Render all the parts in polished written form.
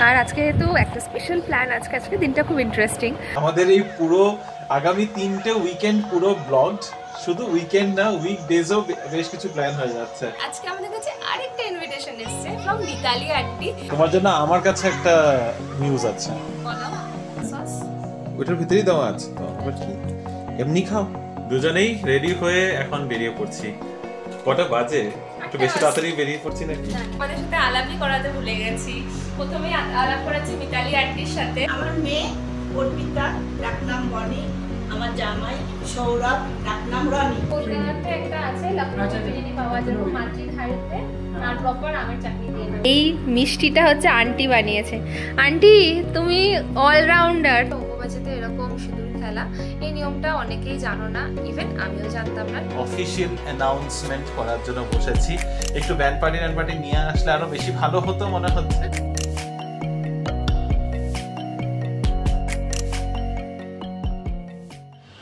আর আজকে তো একটা স্পেশাল প্ল্যান, আজকে দিনটা খুব ইন্টারেস্টিং। আমাদের এই পুরো আগামী 3টে উইকেন্ড পুরো ব্লগড, শুধু উইকেন্ড না উইকডেজও বেশ কিছু প্ল্যান হয়ে যাচ্ছে। আজকে আমাদের কাছে আরেকটা ইনভিটেশন এসেছে ফ্রম মিতালি আন্টি। তোমার জন্য আমার কাছে একটা নিউজ আছে। বলো। সস ওটার ভিতরেই দেওয়া আছে তো, আবার কি এমনি খাও। দুজনেই রেডি হয়ে এখন বেরিয়ে পড়ছি। কটা বাজে? একটু বেশি তাড়াতাড়ি বেরিয়ে পড়ছি নাকি? আমাদের সাথে আলাপই করাতে ভুলে গেছি। প্রথমেই আলাপ করাচ্ছি মিতালি আন্টির সাথে। আমার মেয়ে অর্পিতা, ডাকনাম বনি। আমার জামাই সৌরভ, ডাকনাম রনি। কলকাতাতে একটা আছে লখনৌ বিরিয়ানি পাওয়া যায় মাটির হাড়িতে, আর প্রপার আমের চাটনি দিয়ে। এই মিষ্টিটা হচ্ছে আন্টি বানিয়েছে। আন্টি তুমি অলরাউন্ডার। উপবাসেতে এরকম সিঁদুর খেলা, এই নিয়মটা অনেকেই জানো না, ইভেন আমিও জানতাম না। অফিশিয়াল অ্যানাউন্সমেন্ট করার জন্য বসেছি। একটু ব্যান্ড পার্টি নিয়ে আসলে আরো বেশি ভালো হতো মনে হচ্ছে।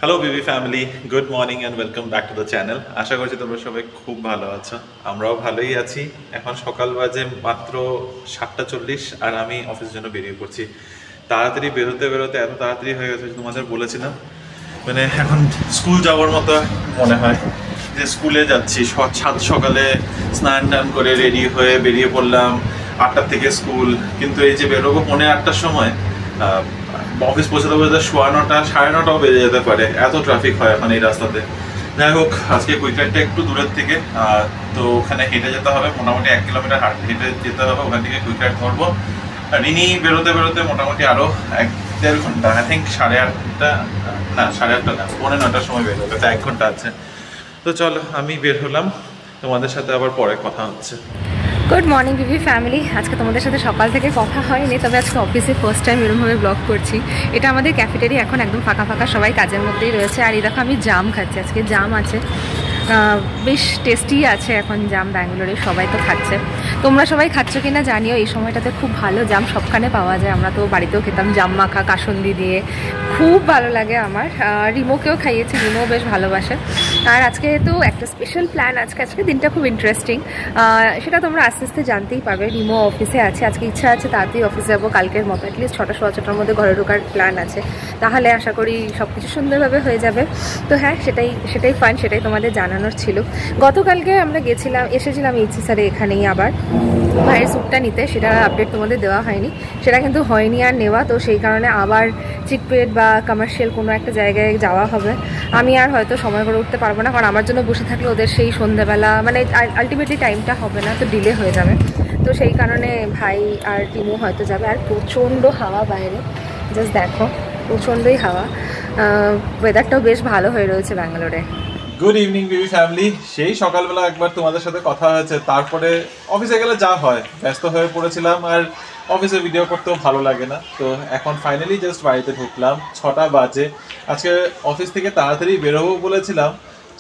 Hello BB family, good morning and welcome back to the channel. আশা করছি তোমরা সবাই খুব ভালো আছো, আমরাও ভালোই আছি। এখন সকাল বাজে মাত্র 7:40 আর আমি অফিসের জন্য বেরিয়ে পড়ছি। তাড়াতাড়ি বেরোতে এত তাড়াতাড়ি হয়ে গেছে, তোমাদের বলেছিলাম মানে এখন স্কুল যাওয়ার মতো মনে হয় যে স্কুলে যাচ্ছি। সকালে স্নান টান করে রেডি হয়ে বেরিয়ে পড়লাম, 8টার থেকে স্কুল, কিন্তু এই যে বেরোবো 8:45-র সময়, অফিস পৌঁছাতে 9:15 9:30 বেজে যেতে পারে, এত ট্রাফিক হয় এখন এই রাস্তাতে। যাই হোক, আজকে কুইকরাইডটা একটু দূরের থেকে, তো ওখানে হেঁটে যেতে হবে, মোটামুটি 1 কিলোমিটার হেঁটে যেতে হবে, ওখান থেকে কুইকরাইড ধরবো। রিনি বেরোতে মোটামুটি আরও 1-1.5 ঘন্টা, আই থিঙ্ক 8:30 না 8:30 না 9:45-র সময় বেরোবে, তো 1 ঘন্টা আছে। তো চলো আমি বের হলাম, তোমাদের সাথে আবার পরে কথা হচ্ছে। গুড মর্নিং বিবি ফ্যামিলি। আজকে তোমাদের সাথে সকাল থেকে কথা হয়নি, তবে আজকে অফিসে ফার্স্ট টাইম এরকমভাবে ব্লগ করছি। এটা আমাদের ক্যাফেটেরিয়া, এখন একদম ফাঁকা, সবাই কাজের মধ্যেই রয়েছে। আর এই দেখো আমি জাম খাচ্ছি, আজকে জাম আছে, বেশ টেস্টি আছে এখন জাম, ব্যাঙ্গালোরে সবাই তো খাচ্ছে। তোমরা সবাই খাচ্ছ কিনা জানিও, এই সময়টাতে খুব ভালো জাম সবখানে পাওয়া যায়। আমরা তো বাড়িতেও খেতাম জাম মাখা কাসুন্দি দিয়ে, খুব ভালো লাগে আমার। রিমোকেও খাইয়েছি, রিমো বেশ ভালোবাসে। আর আজকে তো একটা স্পেশাল প্ল্যান, আজকে দিনটা খুব ইন্টারেস্টিং, সেটা তোমরা আস্তে আস্তে জানতেই পারবে। রিমো অফিসে আছে, আজকে ইচ্ছা আছে তাড়াতাড়ি অফিসে যাবো, কালকের মতো অ্যাটলিস্ট 6টা-6:15-র মধ্যে ঘরে ঢোকার প্ল্যান আছে। তাহলে আশা করি সব কিছু সুন্দরভাবে হয়ে যাবে। তো হ্যাঁ, সেটাই ফান, সেটাই তোমাদের জানানোর ছিল। গতকালকে আমরা এসেছিলাম এইচসি স্যারে এখানেই আবার ভাইয়ের স্যুটটা নিতে, সেটা আপডেট তোমাদের দেওয়া হয়নি, সেটা কিন্তু হয়নি আর নেওয়া। তো সেই কারণে আবার চিকপেট বা কমার্শিয়াল কোনো একটা জায়গায় যাওয়া হবে। আমি আর হয়তো সময় করে উঠতে পারবো না, কারণ আমার জন্য বসে থাকলে ওদের সেই সন্ধ্যাবেলা মানে আলটিমেটলি টাইমটা হবে না, তো ডিলে হয়ে যাবে। তো সেই কারণে ভাই আর টিমও হয়তো যাবে। আর প্রচণ্ড হাওয়া বাইরে, জাস্ট দেখো প্রচণ্ডই হাওয়া। ওয়েদারটাও বেশ ভালো হয়ে রয়েছে ব্যাঙ্গালোরে। গুড ইভিনিং বিবি ফ্যামিলি। সেই সকালবেলা একবার তোমাদের সাথে কথা হয়েছে, তারপরে অফিসে গেলে যা হয়, ব্যস্ত হয়ে পড়েছিলাম আর অফিসে ভিডিও করতেও ভালো লাগে না। তো এখন ফাইনালি জাস্ট বাড়িতে ঢুকলাম, 6টা বাজে। আজকে অফিস থেকে তাড়াতাড়ি বেরোবো বলেছিলাম,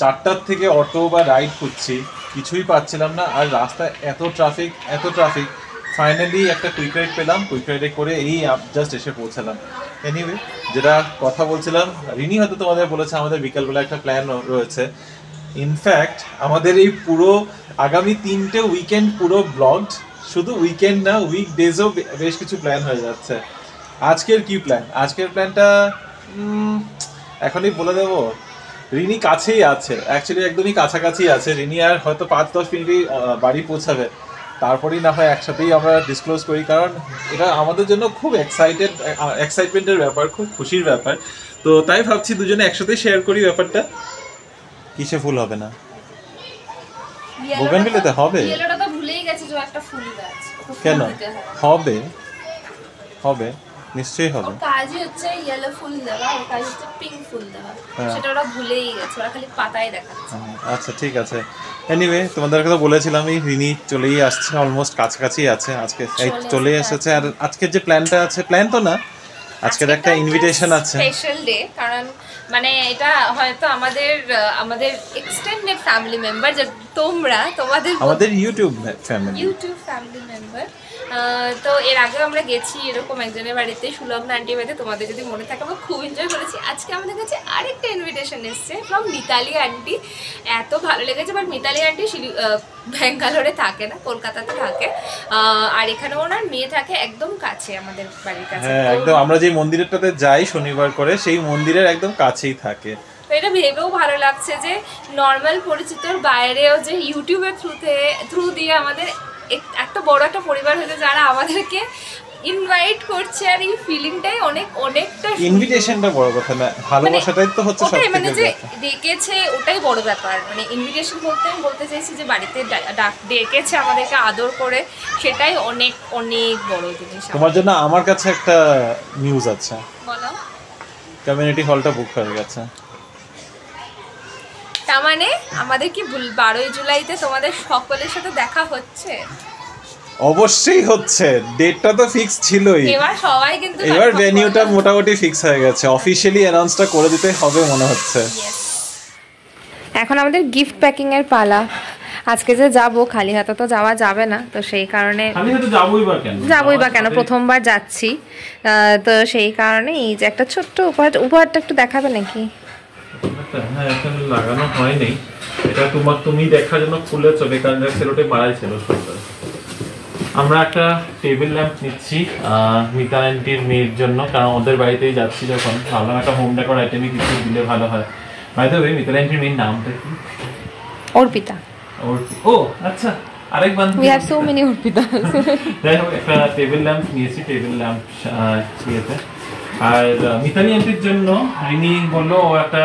4টার থেকে অটো বা রাইড খুঁজছি, কিছুই পাচ্ছিলাম না। আর রাস্তায় এত ট্রাফিক, ফাইনালি একটা কুইক রাইড পেলাম, কুইক রাইডে করে এই জাস্ট এসে পৌঁছালাম। এনিওয়ে, যেটা কথা বলছিলাম, রিনি হয়তো তোমাদের বলেছে আমাদের বিকালবেলা একটা প্ল্যান রয়েছে। ইনফ্যাক্ট আমাদের এই পুরো আগামী 3টে উইকেন্ড পুরো ব্লগড, শুধু উইকেন্ড না উইকডেজও বেশ কিছু প্ল্যান হয়ে যাচ্ছে। আজকের কি প্ল্যান? আজকের প্ল্যানটা এখনই বলে দেবো। রিনি কাছেই আছে, অ্যাকচুয়ালি একদমই কাছাকাছি আছে। রিনি আর হয়তো 5-10 মিনিটই বাড়ি পৌঁছাবে, তারপরেই না হয় একসাথেই আমরা ডিসক্লোজ করি, কারণ এটা আমাদের জন্য খুব এক্সাইটমেন্টের ব্যাপার, খুব খুশির ব্যাপার। তো তাই ভাবছি দুজনে একসাথেই শেয়ার করি ব্যাপারটা। কিসে ফুল হবে না? বোগানভিলেতে হবে? ইয়েলোটা তো ভুলেই গেছে যে একটা ফুল গাছ। কেন হবে নিশ্চয়ই হবে। কাজই হচ্ছে ইয়েলো ফুল দেওয়া, আর কাজ হচ্ছে পিঙ্ক ফুল দেওয়া, সেটা ওরা ভুলেই গেছে, ওরা খালি পাতায় দেখাচ্ছে। আচ্ছা ঠিক আছে। এনিওয়ে, তোমাদেরকে তো বলেছিলাম এই রিনি চলেই আসছে, অলমোস্ট কাছাকাছি আছে, আজকে চলে এসেছে। আর আজকের যে প্ল্যানটা আছে, প্ল্যান তো না, আজকের একটা ইনভিটেশন আছে, স্পেশাল ডে। কারণ মানে এটা হয়তো আমাদের এক্সটেন্ডেড ফ্যামিলি মেম্বার, যে তোমাদের আমাদের ইউটিউব ফ্যামিলি মেম্বার, তো এর আগেও আমরা গেছি এরকম একজনের বাড়িতে, সুলগ্না আন্টির বাড়িতে, তোমাদের যদি মনে থাকে আমরা খুব এনজয় করেছি। আজকে আমাদের কাছে আরেকটা ইনভিটেশন এসছে ফ্রম মিতালি আন্টি, এত ভালো লেগেছে। বাট মিতালি আন্টি ব্যাঙ্গালোরে থাকে না, কলকাতাতে থাকে, আর এখানে ওনার মেয়ে থাকে একদম কাছে আমাদের বাড়ির কাছে। হ্যাঁ একদম, আমরা যে মন্দিরটাতে যাই শনিবার করে সেই মন্দিরের একদম কাছেই থাকে। তো এটা ভেবেও ভালো লাগছে যে নর্মাল পরিচিতর বাইরেও যে ইউটিউবের থ্রু দিয়ে আমাদের একটা বড় একটা পরিবার হয়েছে যারা আমাদেরকে ইনভাইট করছে, আর এই ফিলিংটাই অনেকটা ইনভিটেশনটা বড় কথা না, ভালোবাসাটাই তো হচ্ছে সবথেকে মানে যে ডেকেছে ওটাই বড় ব্যাপার। মানে ইনভিটেশন বলতে চাইছি যে বাড়িতে ডেকেছে আমাদেরকে আদর করে, সেটাই অনেক অনেক বড় জিনিস। তোমার জন্য আমার কাছে একটা নিউজ আছে। বলো। কমিউনিটি হলটা বুক হয়ে গেছে। তার মানে আমাদের কি 12ই জুলাইতে তোমাদের সকলের সাথে দেখা হচ্ছে? অবশ্যই হচ্ছে, ডেটটা তো ফিক্স ছিলই। এবার সবাই কিন্তু এবার ভেন্যুটা মোটামুটি ফিক্স হয়ে গেছে, অফিশিয়ালি অ্যানাউন্সটা করে দিতে হবে মনে হচ্ছে। এখন আমাদের গিফট প্যাকিং এর পালা। আজকে যে যাব খালি হাতে তো যাওয়া যাবে না, তো সেই কারণে যাবোই বা কেন প্রথমবার যাচ্ছি, তো সেই কারণে এই যে একটা ছোট্ট উপহারটা একটু দেখাবে নাকি? হ্যাঁ এখন লাগানো হয়নি, এটা তুমি দেখার জন্য খুলেছো, বেকার সেলোটে মারাই ছিল সুন্দর। আমরা একটা টেবিল ল্যাম্প নিচ্ছি মিতা আন্টির মেয়ের জন্য, কারণ ওদের বাড়িতেই যাচ্ছি যখন, ভাবলাম একটা হোম ডেকোর আইটেমই কিছু দিলে ভালো হয়। বাই দ্য ওয়ে মিতা আন্টির মেয়ের নামটা কি? অর্পিতা। ও আচ্ছা, আরেক বান্ধবী। We have so many Arpita. যাই হোক একটা টেবিল ল্যাম্প নিয়েছি, টেবিল ল্যাম্প ইয়েতে। আর মিতালি আন্টির জন্য রিনি বললো ও একটা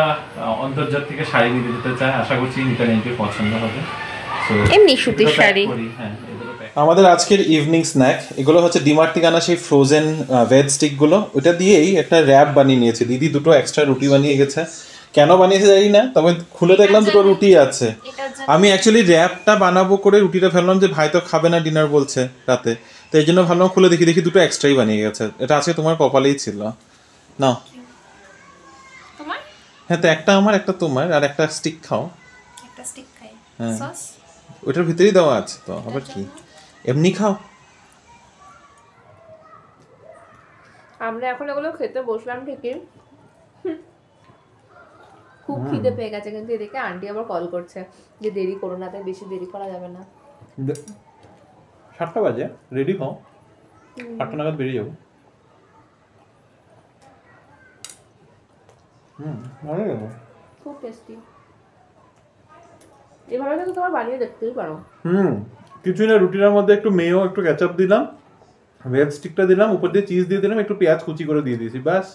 অন্তর্জাত থেকে শাড়ি নিতে যেতে চায়, আশা করছি মিতালি আন্টির পছন্দ হবে। এমনি সুতির শাড়ি। আমাদের আজকের ইভিনিং স্ন্যাক এগুলো হচ্ছে ডিমার্ট থেকে আনা সেই ফ্রোজেন ভেজ স্টিকগুলো, ওটা দিয়েই একটা র্যাপ বানিয়ে নিয়েছে। দিদি দুটো এক্সট্রা রুটি বানিয়ে গেছে, কেন বানিয়েছে জানি না, তবে খুলে দেখলাম দুটো রুটি আছে। আমি অ্যাকচুয়ালি র্যাপটা বানাবো করে রুটিটা ফেললাম, যে ভাই তো খাবে না ডিনার বলছে রাতে, তো এই জন্য ভাবলাম খুলে দেখি দুটো এক্সট্রাই বানিয়ে গেছে। এটা আজকে তোমার কপালেই ছিল না? হ্যাঁ তো একটা আমার একটা তোমার, আর একটা স্টিক খাও। একটা স্টিক খাই, হ্যাঁ সস ওটার ভিতরেই দেওয়া আছে তো, আবার কি এমনি খাও। আমরা এখন এগুলো খেতে বসলাম ঠিকই, খুব খিদে পেয়ে গেছে, কিন্তু এদিকে আন্টি আবার কল করছে যে দেরি করো না, তাই বেশি দেরি করা যাবে না। 7টা বাজে, রেডি হও, 8টা নাগাদ বেরিয়ে যাবো। ভালো লাগবে, খুব টেস্টি। এভাবে কিন্তু তোমার বানিয়ে দেখতেই পারো। কিছুই না, রুটির মধ্যে একটু মেয়ো একটু কেচাপ দিলাম, ভেজ স্টিকটা দিলাম, উপর দিয়ে চিজ দিয়ে দিলাম, একটু পেঁয়াজ কুচি করে দিয়ে দিয়েছি, ব্যাস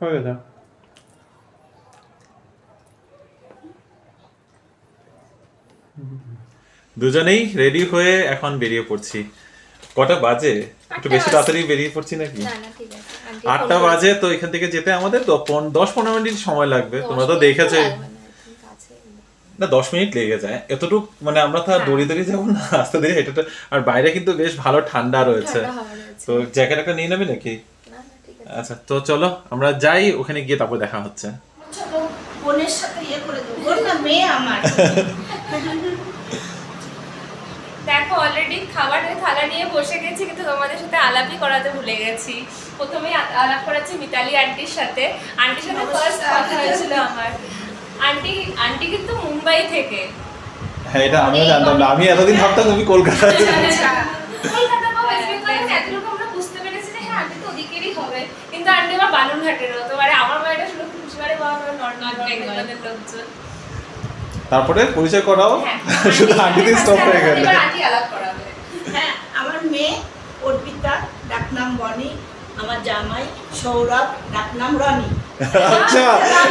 হয়ে গেছে। দুজনেই রেডি হয়ে এখন বেরিয়ে পড়ছি। কটা বাজে? একটু বেশি তাড়াতাড়ি বেরিয়ে পড়ছি নাকি? 8টা বাজে, তো এখান থেকে যেতে আমাদের 10-15 মিনিট সময় লাগবে। তোমরা তো দেখেছো না, 10 মিনিট লেগে যায় এতটুক, মানে আমরা তো দড়ি যাবো না, আস্তে ধীরে হেঁটে। আর বাইরে কিন্তু বেশ ভালো ঠান্ডা রয়েছে, তো জ্যাকেট একটা নিয়ে নেবে নাকি? আচ্ছা তো চলো আমরা যাই, ওখানে গিয়ে তারপর দেখা হচ্ছে। বোনের সাথে ইয়ে করে দেবো, ওর না মেয়ে আমার। দেখো অলরেডি খাবারের থালা নিয়ে বসে গেছি, কিন্তু তোমাদের সাথে আলাপই করাতে ভুলে গেছি। প্রথমেই আলাপ করাচ্ছি মিতালি আন্টির সাথে। আন্টির সাথে ফার্স্ট কথা হয়েছিল আমার। আন্টি কিন্তু মুম্বাই থেকে। হ্যাঁ এটা আমিও জানতাম না, আমি এতদিন ভাবতাম তুমি কলকাতায়। কলকাতা বা ওয়েস্ট বেঙ্গল এতটুকু আমরা বুঝতে পেরেছি যে হ্যাঁ আন্টি তো ওদিকেরই হবে, কিন্তু আন্টি আমার বালুরঘাটের হতো। মানে আমার বাড়িটা শুধু খুশিবাড়ি বা নর্থ বেঙ্গলের লোকজন। তারপরে পরিচয় করাও, শুধু আন্টিতে স্টপ হয়ে গেল। এবার আন্টি আলাপ করাবে। হ্যাঁ আমার মেয়ে অর্পিতা, ডাকনাম বনি, আমার জামাই সৌরভ, ডাকনাম রনি। আচ্ছা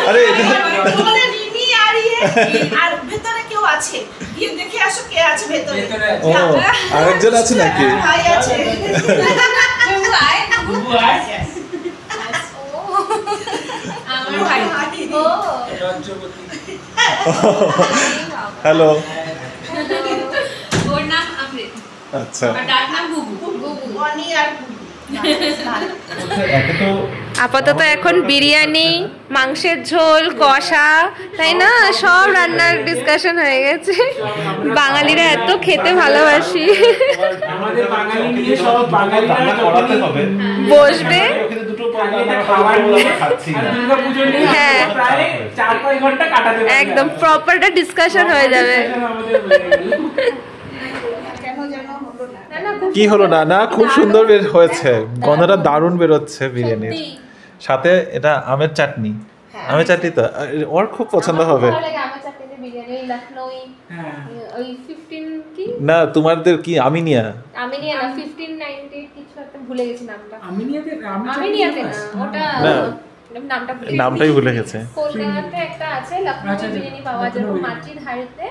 আরে বলে রিনি আর ইয়ে, আর ভেতরে কেউ আছে, গিয়ে দেখে আসো কে আছে ভেতরে। ও আরেকজন আছে নাকি? ভাই আছে। বুবু আয় আমার ভাই। ও হ্যালো, ওর নাম অমৃত, আচ্ছা আর ডাক নাম বুবু। বনি আর বুবু। একে তো আপাতত এখন বিরিয়ানি, মাংসের ঝোল, কষা, তাই না, সব রান্নার ডিসকাশন হয়ে গেছে। বাঙালিরা এত খেতে ভালোবাসি। বসবে হ্যাঁ, একদম প্রপারটা ডিসকাশন হয়ে যাবে। কি হলো না? না, খুব সুন্দর বের হয়েছে, গন্ধটা দারুণ বেরোচ্ছে বিরিয়ানির সাথে। এটা আমের চাটনি, আমের চাটনি তো ওর খুব পছন্দ হবে। না তোমাদের কি আমিনিয়া? আমিনিয়া না, 1590 কিছু একটা ভুলে গেছি নামটা। আমিনিয়াতে না, ওটা নামটাই ভুলে গেছে। কলকাতাতে একটা আছে, লখনৌ বিরিয়ানি পাওয়া যায় মাটির হাড়িতে,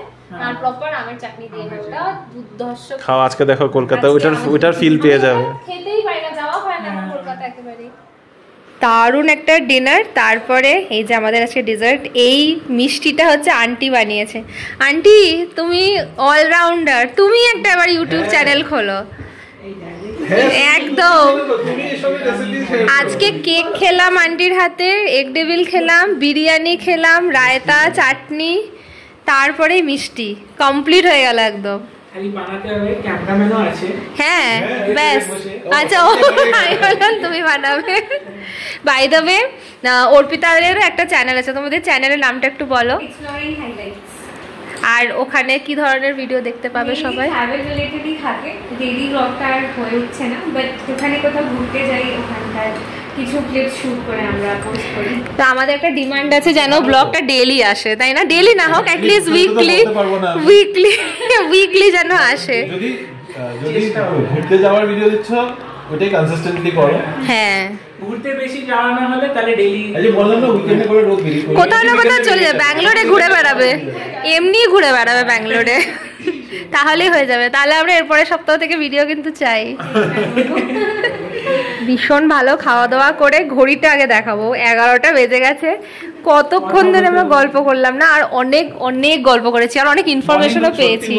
আর প্রপার আমের চাটনি দিয়ে, ওটা দুর্ধর্ষ। খাও আজকে, দেখো কলকাতা ওইটার ফিল পেয়ে যাবে। খেতেই পারি না, যাওয়া হয় না কলকাতা একেবারে। দারুণ একটা ডিনার। তারপরে এই যে আমাদের আজকে ডেজার্ট, এই মিষ্টিটা হচ্ছে আন্টি বানিয়েছে। আন্টি তুমি অলরাউন্ডার, তুমি একটা আবার ইউটিউব চ্যানেল খোলো। একদম। আজকে কেক খেলাম আন্টির হাতে, এগ ডেভিল খেলাম, বিরিয়ানি খেলাম, রায়তা, চাটনি, তারপরে মিষ্টি, কমপ্লিট হয়ে গেল একদম। হ্যাঁ ব্যাস। আচ্ছা তুমি বানাবে। বাই দ্য ওয়ে, অর্পিতাদেরও একটা চ্যানেল আছে, তোমাদের চ্যানেলের নামটা একটু বলো। আর ওখানে কি ধরনের ভিডিও দেখতে পাবে সবাই? ট্রাভেল রিলেটেডই থাকে, ডেইলি ব্লগটা আর হয়ে উঠছে না, বাট ওখানে কোথাও ঘুরতে যাই, ওখানকার কিছু ক্লিপ শুট করে আমরা পোস্ট করি। তো আমাদের একটা ডিমান্ড আছে যেন ব্লগটা ডেইলি আসে, তাই না? ডেইলি না হোক, অ্যাটলিস্ট উইকলি যেন আসে। যদি ঘুরতে যাওয়ার ভিডিও দিচ্ছ ওটাই কনসিস্টেন্টলি করো। হ্যাঁ, ঘুরতে বেশি যাওয়া না হলে তাহলে ডেইলি, এই যে বললাম না উইকেন্ডে করে রোজ বেরিয়ে পড়ি, কোথাও না কোথাও চলে যাবে, ব্যাঙ্গালোরে ঘুরে বেড়াবে, এমনি ঘুরে বেড়াবে ব্যাঙ্গালোরে, তাহলেই হয়ে যাবে। তাহলে আমরা এরপরে সপ্তাহ থেকে ভিডিও কিন্তু চাই। ভীষণ ভালো খাওয়া দাওয়া করে, ঘড়িটা আগে দেখাবো, 11টা বেজে গেছে। কতক্ষণ ধরে আমরা গল্প করলাম না, আর অনেক অনেক গল্প করেছি, আর অনেক ইনফরমেশনও পেয়েছি।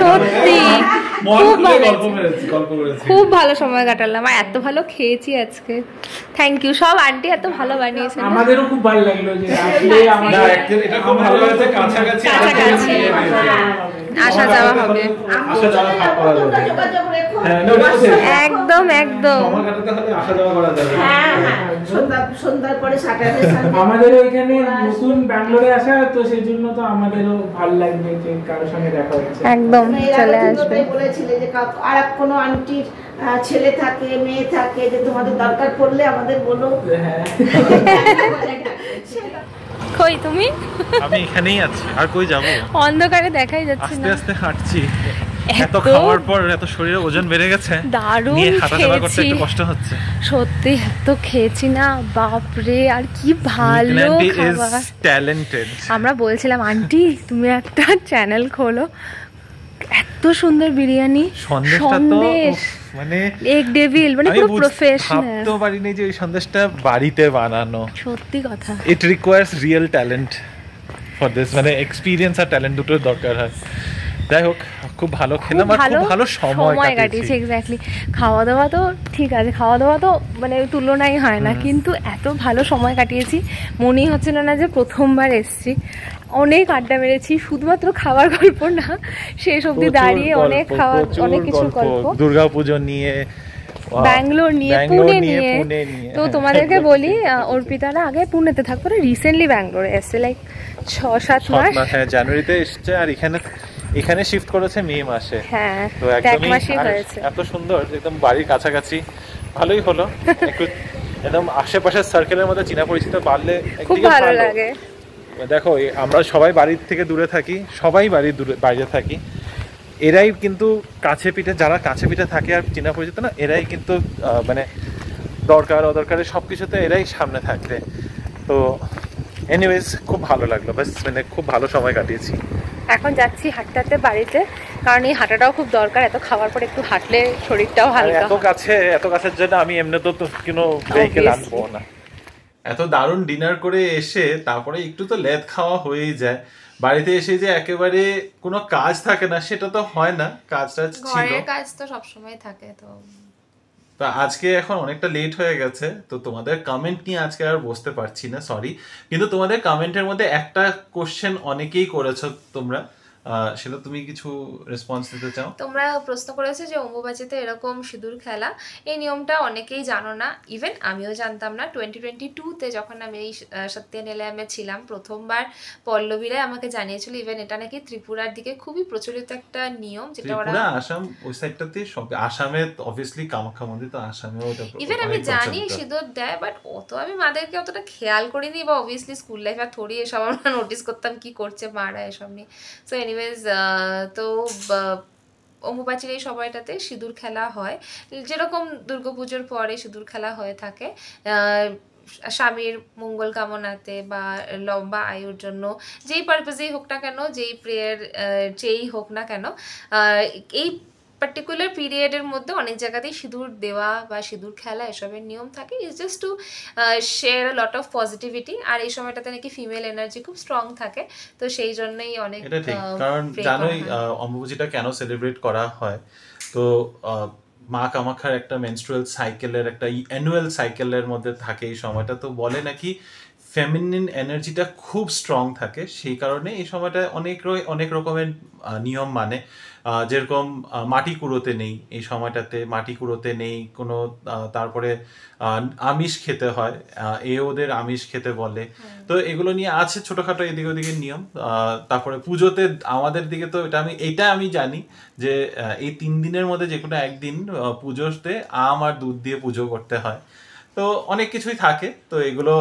সত্যি খুব ভালো সময় কাটালাম, আর এত ভালো খেয়েছি আজকে। থ্যাংক ইউ সব আন্টি, এত ভালো বানিয়েছেন। আমাদেরও খুব ভালো লাগলো যে আসলে আমাদের এটা খুব ভালো লাগছে, কাছাকাছি আসা যাওয়া হবে, আসা যাওয়া ভাগ করা যাবে। একদম একদম আসা যাওয়া করা যাবে। সন্ধ্যার পরে স্যাটারডে আমাদের ওইখানে নতুন ব্যাঙ্গালোরে আসা, তো সেই জন্য তো আমাদেরও ভালো লাগবে যে কারোর সঙ্গে দেখা হচ্ছে। একদম চলে আসবে। বলেছিলে যে আর কোনো আন্টির ছেলে থাকে, মেয়ে থাকে, যে তোমাদের দরকার পড়লে আমাদের বলো। কই তুমি? আমি এখানেই আছি, আর কই যাব? অন্ধকারে দেখাই যাচ্ছে না। আস্তে আস্তে হাঁটছি, এত খাওয়ার পর এত শরীরে ওজন বেড়ে গেছে, দারুণ হাঁটাচলা করতে খেয়েছি, একটু কষ্ট হচ্ছে। সত্যি এত খেয়েছি না, বাপরে, আর কি ভালো খাবার। ট্যালেন্টেড। আমরা বলছিলাম আন্টি তুমি একটা চ্যানেল খোলো, এত সুন্দর বিরিয়ানি, সন্দেশ, মানে এগ ডেভিল, মানে পুরো প্রফেশনাল। ভাবতে পারিনি যে এই সন্দেশটা বাড়িতে বানানো। সত্যি কথা, it requires real talent for this, মানে এক্সপিরিয়েন্স আর ট্যালেন্ট দুটোর দরকার হয়। যাই হোক, খুব ভালো খেলাম আর খুব ভালো সময় কাটিয়েছি। এক্স্যাক্টলি। খাওয়া দাওয়া তো ঠিক আছে, খাওয়া দাওয়া তো মানে তুলনাই হয় না, কিন্তু এত ভালো সময় কাটিয়েছি, মনেই হচ্ছিল না যে প্রথমবার এসেছি। অনেক আড্ডা মেরেছি, শুধুমাত্র খাবার গল্প না, শেষ অবধি দাঁড়িয়ে অনেক খাওয়া, অনেক কিছু গল্প, দুর্গাপুজো নিয়ে, ব্যাঙ্গালোর নিয়ে, পুনে নিয়ে। তো তোমাদেরকে বলি, অর্পিতারা আগে পুনেতে থাকতো, রিসেন্টলি ব্যাঙ্গালোরে এসছে, লাইক 6-7 মাস। হ্যাঁ, জানুয়ারিতে এসছে, আর এখানে শিফট করেছে মে মাসে। হ্যাঁ, তো একদমই এত সুন্দর, একদম বাড়ির কাছাকাছি, ভালোই হলো। একটু একদম আশেপাশের সার্কেলের মধ্যে চেনা পরিচিত বাড়লে খুব ভালো লাগে। দেখো, আমরা সবাই বাড়ির থেকে দূরে থাকি, সবাই বাইরে থাকি, এরাই কিন্তু কাছে পিঠে, যারা কাছে পিঠে থাকে আর চেনা পরিচিত না, এরাই কিন্তু মানে দরকার অদরকারে সবকিছুতে এরাই সামনে থাকবে। তো এনিওয়েজ, খুব ভালো লাগলো, বাস মানে খুব ভালো সময় কাটিয়েছি। এখন যাচ্ছি হাঁটতে বাড়িতে, কারণ এই হাঁটাটাও খুব দরকার, এত খাবার পরে একটু হাঁটলে শরীরটাও হালকা। এত কাছের জন্য আমি এমনি তো কোনো ভেহিকেল আনবো না। এত দারুণ ডিনার করে এসে তারপরে একটু তো লেদ খাওয়া হয়েই যায়। বাড়িতে এসে যে একেবারে কোনো কাজ থাকে না, সেটা তো হয় না, কাজটা ছিল, ঘরের কাজ তো সবসময় থাকে। তো তো আজকে এখন অনেকটা লেট হয়ে গেছে, তো তোমাদের কমেন্ট নিয়ে আজকে আর বসতে পারছি না, সরি। কিন্তু তোমাদের কমেন্টের মধ্যে একটা কোশ্চেন অনেকেই করেছো তোমরা, সেটা তুমি কিছু রেসপন্স দিতে চাও? তোমরা প্রশ্ন করেছো যে অম্বুবাচিতে এরকম সিঁদুর খেলা, এই নিয়মটা অনেকেই জানো না, ইভেন আমিও জানতাম না। 2022-তে যখন আমি এই সত্যেনেলামে ছিলাম প্রথমবার, পল্লবীরাই আমাকে জানিয়েছিল ইভেন এটা নাকি ত্রিপুরার দিকে খুবই প্রচলিত একটা নিয়ম, যেটা ওরা ত্রিপুরা, আসাম ওই সাইডটাতে সব, আসামে অবভিয়াসলি কামাখ্যা মন্দির, তো আসামেও এটা ইভেন আমি জানি সিঁদুর দেয়, বাট অত আমি মাদেরকে অতটা খেয়াল করিনি, বা অবভিয়াসলি স্কুল লাইফে আর থোড়ি এসব আমরা নোটিস করতাম কি করছে মারা এসব নিয়ে। সো এনিওয়েজ, তো অম্বুবাচির এই সময়টাতে সিঁদুর খেলা হয়, যেরকম দুর্গাপুজোর পরে সিঁদুর খেলা হয়ে থাকে স্বামীর মঙ্গল কামনাতে বা লম্বা আয়ুর জন্য, যেই পারপাসেই হোক না কেন, যেই প্রেয়ার যেই হোক না কেন, এই পার্টিকুলার পিরিয়ডের মধ্যে অনেক জায়গাতেই সিঁদুর দেওয়া বা সিঁদুর খেলা এসবের নিয়ম থাকে, is just to share a lot of positivity. আর এই সময়টাতে নাকি ফিমেল এনার্জি খুব স্ট্রং থাকে, তো সেই জন্যই অনেক, এটা ঠিক, কারণ জানোই অম্বুবাচিটা কেন সেলিব্রেট করা হয়। তো মা কামাখ্যার একটা মেনস্ট্রুয়াল সাইকেলের, একটা অ্যানুয়াল সাইকেলের মধ্যে থাকে এই সময়টা, তো বলে নাকি ফেমিনিন এনার্জিটা খুব স্ট্রং থাকে, সেই কারণে এই সময়টা অনেক রকমের নিয়ম মানে, যেরকম মাটি কুড়োতে নেই এই সময়টাতে, মাটি কুড়োতে নেই কোনো, তারপরে আমিষ খেতে হয়, ওদের আমিষ খেতে বলে। তো এগুলো নিয়ে আছে ছোটখাটো এদিকে ওদিকের নিয়ম। তারপরে পুজোতে আমাদের দিকে তো এইটা আমি জানি যে এই 3 দিনের মধ্যে যে কোনো একদিন পুজোতে আম আর দুধ দিয়ে পুজো করতে হয়। তো অনেক কিছুই থাকে, তো এগুলো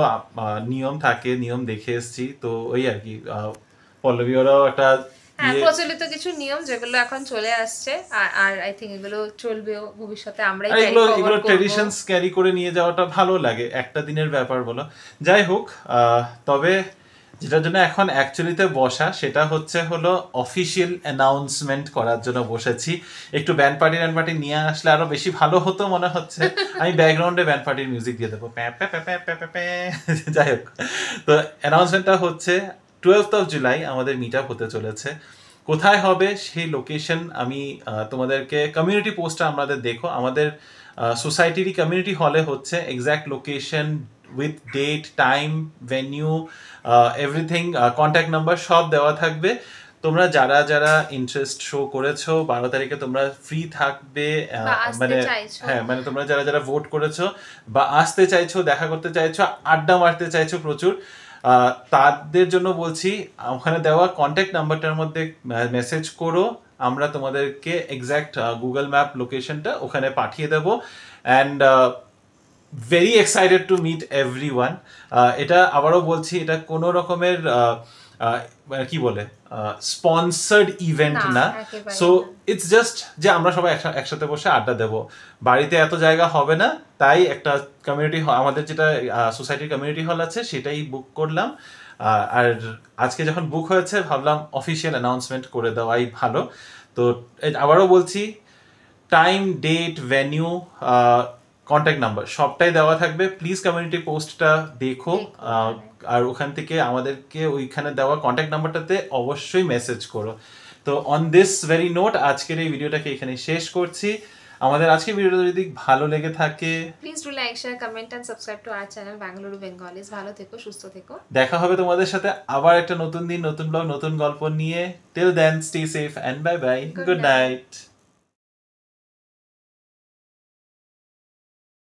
নিয়ম থাকে, নিয়ম দেখে এসছি, তো ওই আর কি। পল্লবী ওরাও একটা প্রচলিত কিছু নিয়ম যেগুলো এখন চলে আসছে, আর আই থিঙ্ক এগুলো চলবেও ভবিষ্যতে, আমরাই এগুলো ট্রেডিশনস ক্যারি করে নিয়ে যাওয়াটা ভালো লাগে, একটা দিনের ব্যাপার বলো। যাই হোক, তবে যেটার জন্য এখন অ্যাকচুয়ালিতে বসা সেটা হলো অফিসিয়াল অ্যানাউন্সমেন্ট করার জন্য বসেছি। একটু ব্যান্ড পার্টি নিয়ে আসলে আরো বেশি ভালো হতো মনে হচ্ছে। আমি ব্যাকগ্রাউন্ডে ব্যান্ড পার্টির মিউজিক দিয়ে দেবো। যাই হোক, তো অ্যানাউন্সমেন্টটা হচ্ছে 12th of July আমাদের মিট আপ হতে চলেছে। কোথায় হবে সেই লোকেশন আমি তোমাদেরকে, কমিউনিটি পোস্টটা আমাদের দেখো, আমাদের সোসাইটিরই কমিউনিটি হলে হচ্ছে, exact location with date, time, venue, everything, contact number সব দেওয়া থাকবে। তোমরা যারা যারা ইন্টারেস্ট শো করেছো 12 তারিখে তোমরা ফ্রি থাকবে, মানে হ্যাঁ, মানে তোমরা যারা যারা ভোট করেছো বা আসতে চাইছো, দেখা করতে চাইছো, আড্ডা মারতে চাইছো প্রচুর, তাদের জন্য বলছি ওখানে দেওয়া কন্ট্যাক্ট নাম্বারটার মধ্যে মেসেজ করো, আমরা তোমাদেরকে এক্স্যাক্ট গুগল ম্যাপ লোকেশনটা ওখানে পাঠিয়ে দেবো। And very excited to meet everyone. এটা আবারও বলছি, এটা কোনো রকমের কি বলে স্পন্সার্ড ইভেন্ট না। সো ইটস জাস্ট যে আমরা সবাই একসাথে বসে আড্ডা দেবো। বাড়িতে এত জায়গা হবে না, তাই একটা কমিউনিটি, আমাদের যেটা সোসাইটির কমিউনিটি হল আছে সেটাই বুক করলাম। আর আজকে যখন বুক হয়েছে ভাবলাম অফিসিয়াল অ্যানাউন্সমেন্ট করে দেওয়াই ভালো। তো আবারও বলছি, time, date, venue, contact number সবটাই দেওয়া থাকবে। প্লিজ কমিউনিটি পোস্টটা দেখো, আর ওখান থেকে আমাদেরকে ওইখানে দেওয়া কন্ট্যাক্ট নাম্বারটাতে অবশ্যই মেসেজ করো। তো অন দিস ভেরি নোট আজকের এই ভিডিওটাকে এখানে শেষ করছি। আমাদের আজকের ভিডিওটা যদি ভালো লেগে থাকে, please do like, share, comment and subscribe to our channel Bengaluru Bengalis. ভালো থেকো, সুস্থ থেকো। দেখা হবে তোমাদের সাথে আবার একটা নতুন দিন, নতুন ব্লগ, নতুন গল্প নিয়ে। Till then, stay safe and bye bye, good night.